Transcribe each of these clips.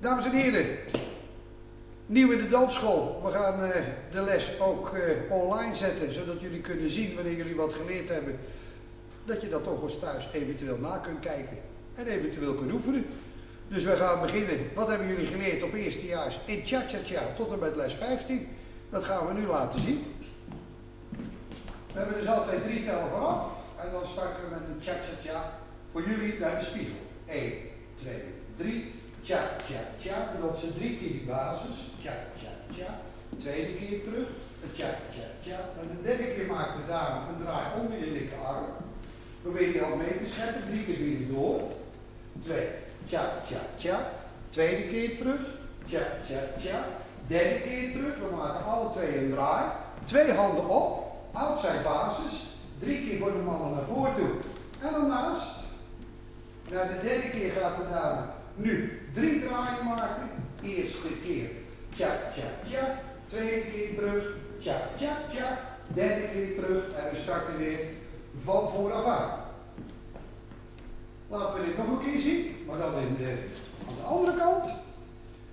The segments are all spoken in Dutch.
Dames en heren, nieuw in de dansschool. We gaan de les ook online zetten, zodat jullie kunnen zien wanneer jullie wat geleerd hebben. Dat je dat toch eens thuis eventueel na kunt kijken en eventueel kunt oefenen. Dus we gaan beginnen. Wat hebben jullie geleerd op eerstejaars in cha-cha-cha tot en met les 15? Dat gaan we nu laten zien. We hebben dus altijd 3 tellen vooraf. En dan starten we met een cha-cha-cha voor jullie naar de spiegel. 1, 2, 3. Cha-cha-cha. Dat zijn 3 keer die basis. Cha-cha-cha. Tweede keer terug. Een cha-cha-cha. En de derde keer maakt de dame een draai onder je linkerarm. Probeer die hand mee te scheppen. 3 keer weer door. 2. Cha-cha-cha. Tweede keer terug. Cha-cha-cha. Derde keer terug. We maken alle 2 een draai. 2 handen op. Outside basis. 3 keer voor de mannen naar voren toe. En dan naast. Na de derde keer gaat de dame nu 3 draaien maken. Eerste keer. Cha-cha-cha. Tweede keer terug. Cha-cha-cha. Derde keer terug. En we starten weer van vooraf aan. Laten we dit nog een keer zien. Maar dan aan de andere kant.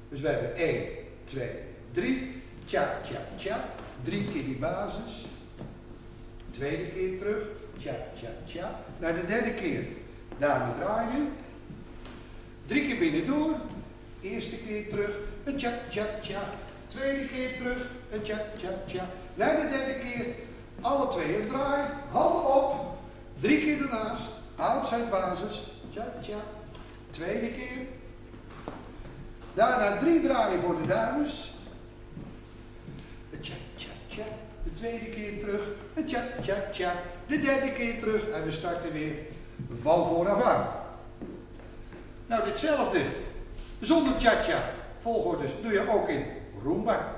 Dus we hebben 1, 2, 3. Cha-cha-cha. 3 keer die basis. Tweede keer terug. Cha-cha-cha. Naar de derde keer. Dame draaien. 3 keer binnen door. Eerste keer terug. Een cha-cha-cha. Tweede keer terug. Een cha-cha-cha. Naar de derde keer. Alle 2 een draai. Handen op. 3 keer ernaast. Outside basis. Cha-cha. Tweede keer. Daarna 3 draaien voor de dames. Een cha-cha-cha. De tweede keer terug. Een cha-cha-cha. De derde keer terug. En we starten weer van vooraf aan. Nou, ditzelfde. Zonder cha-cha. Volgordes doe je ook in rumba.